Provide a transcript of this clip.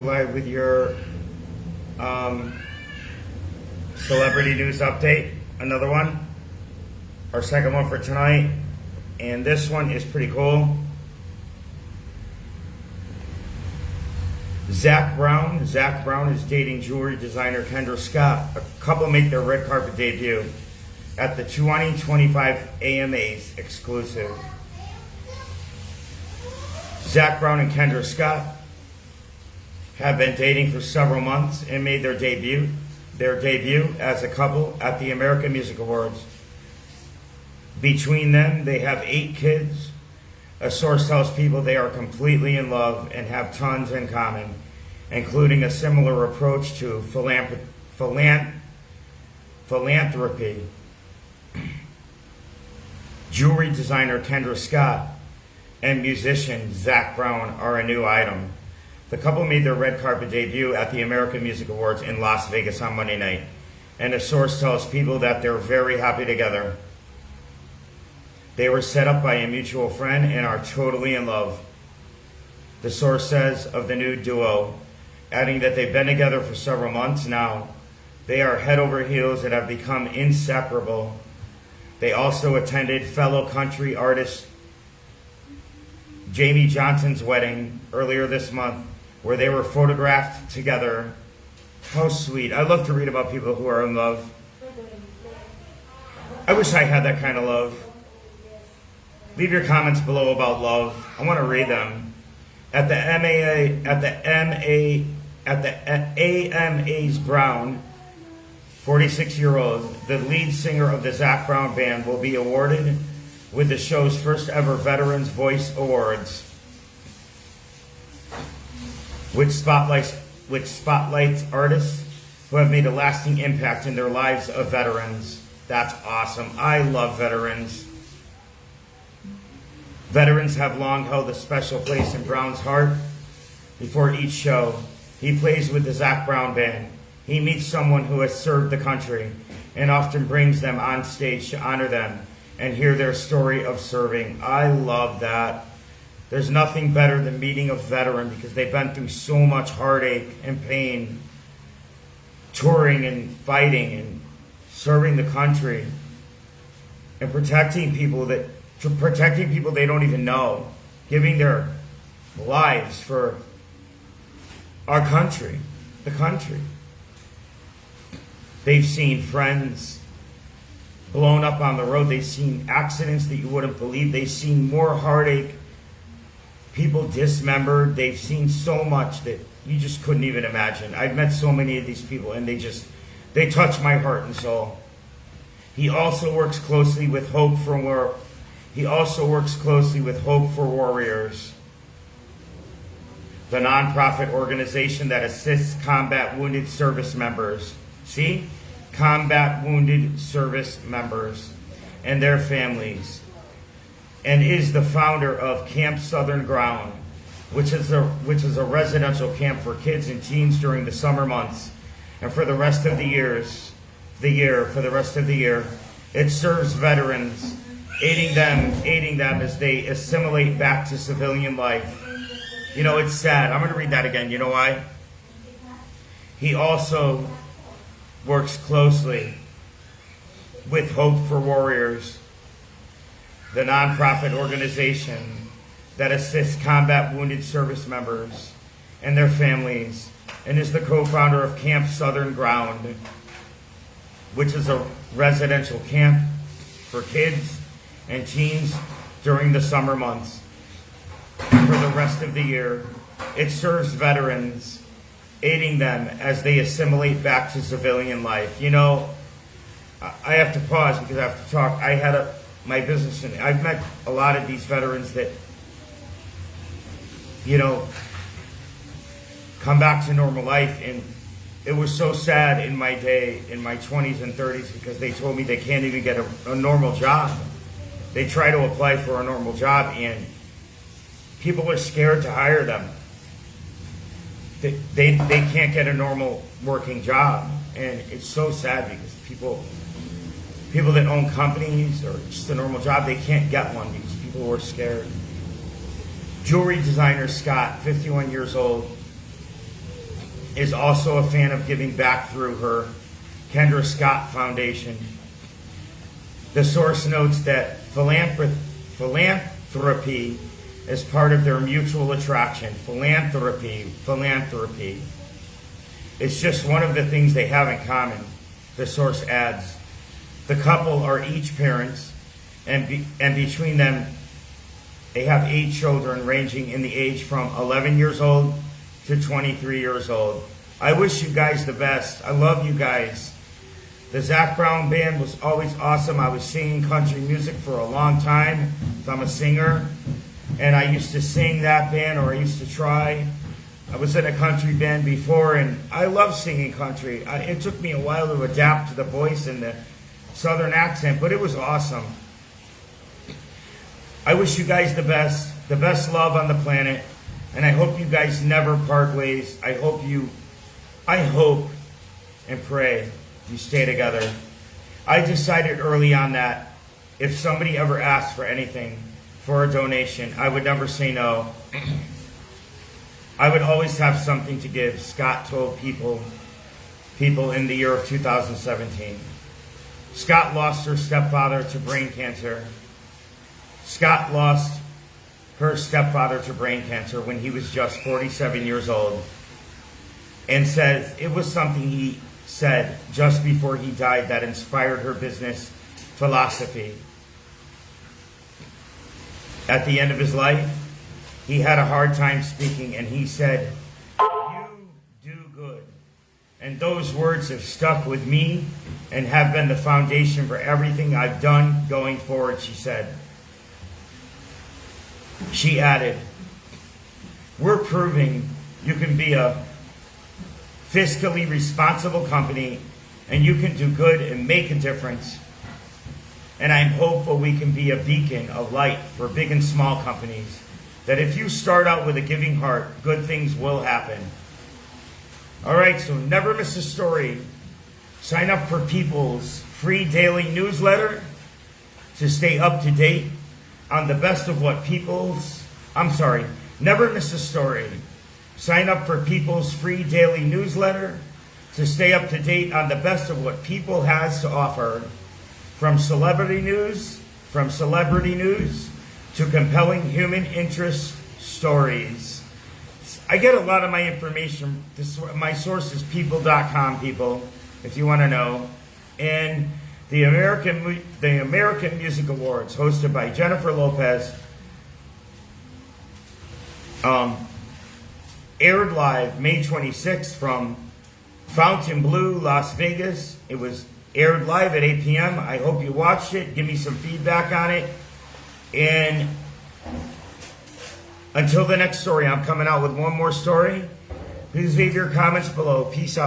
Live with your celebrity news update. Another one. Our second one for tonight. And this one is pretty cool. Zach Brown. Zach Brown is dating jewelry designer Kendra Scott. A couple make their red carpet debut at the 2025 AMAs exclusive. Zach Brown and Kendra Scott have been dating for several months and made their debut as a couple at the American Music Awards. Between them, they have 8 kids. A source tells people they are completely in love and have tons in common, including a similar approach to philanthropy. Jewelry designer Kendra Scott and musician Zach Brown are a new item. The couple made their red carpet debut at the American Music Awards in Las Vegas on Monday night, and a source tells people that they're very happy together. They were set up by a mutual friend and are totally in love, the source says of the new duo, adding that they've been together for several months now. They are head over heels and have become inseparable. They also attended fellow country artist Jamie Johnson's wedding earlier this month, where they were photographed together. How sweet. I love to read about people who are in love. I wish I had that kind of love. Leave your comments below about love. I want to read them. At the AMA's Brown, 46-year-old, the lead singer of the Zach Brown Band, will be awarded with the show's first ever Veterans Voice Awards, which spotlights artists who have made a lasting impact in their lives of veterans. That's awesome. I love veterans. Veterans have long held a special place in Brown's heart. Before each show, he plays with the Zach Brown Band. He meets someone who has served the country and often brings them on stage to honor them and hear their story of serving. I love that. There's nothing better than meeting a veteran because they've been through so much heartache and pain, touring and fighting and serving the country and protecting people they don't even know, giving their lives for our country, the country. They've seen friends blown up on the road. They've seen accidents that you wouldn't believe. They've seen more heartache, people dismembered. They've seen so much that you just couldn't even imagine. I've met so many of these people, and they touch my heart and soul. He also works closely with Hope for Warriors, the nonprofit organization that assists combat wounded service members. See? Combat wounded service members and their families, and is the founder of Camp Southern Ground, which is a residential camp for kids and teens during the summer months, and for the rest of the year, it serves veterans, aiding them as they assimilate back to civilian life. You know, it's sad. I'm going to read that again. You know why? He also works closely with Hope for Warriors, the nonprofit organization that assists combat wounded service members and their families, and is the co-founder of Camp Southern Ground, which is a residential camp for kids and teens during the summer months. For the rest of the year, it serves veterans, aiding them as they assimilate back to civilian life. You know, I have to pause because I have to talk. I had my business, and I've met a lot of these veterans that, you know, come back to normal life, and it was so sad in my day, in my 20s and 30s, because they told me they can't even get a normal job. They try to apply for a normal job, and people are scared to hire them. They can't get a normal working job, and it's so sad because people that own companies or just a normal job, they can't get one because people were scared. Jewelry designer Scott, 51 years old, is also a fan of giving back through her Kendra Scott Foundation. The source notes that philanthropy is part of their mutual attraction. Philanthropy. It's just one of the things they have in common, the source adds. The couple are each parents, and between them, they have 8 children ranging in the age from 11 years old to 23 years old. I wish you guys the best. I love you guys. The Zac Brown Band was always awesome. I was singing country music for a long time. I'm a singer, and I used to sing that band, or I used to try. I was in a country band before, and I love singing country. It took me a while to adapt to the voice and the southern accent, but it was awesome. I wish you guys the best love on the planet, and I hope you guys never part ways. I hope and pray you stay together. I decided early on that if somebody ever asked for anything, for a donation, I would never say no. I would always have something to give, Scott told people in the year of 2017. Scott lost her stepfather to brain cancer. Scott lost her stepfather to brain cancer when he was just 47 years old, and says it was something he said just before he died that inspired her business philosophy. At the end of his life, he had a hard time speaking, and he said, "You do good." And those words have stuck with me and have been the foundation for everything I've done going forward, she said. She added, "We're proving you can be a fiscally responsible company, and you can do good and make a difference. And I'm hopeful we can be a beacon of light for big and small companies, that if you start out with a giving heart, good things will happen." All right, so never miss a story. Sign up for People's free daily newsletter to stay up to date on the best of what never miss a story. Sign up for People's free daily newsletter to stay up to date on the best of what People has to offer. From celebrity news to compelling human interest stories. I get a lot of my information, my source is people.com, people, if you want to know. And the American Music Awards, hosted by Jennifer Lopez, aired live May 26th from Fontainebleau, Las Vegas. It was aired live at 8 p.m. I hope you watched it. Give me some feedback on it. And until the next story, I'm coming out with one more story. Please leave your comments below. Peace out.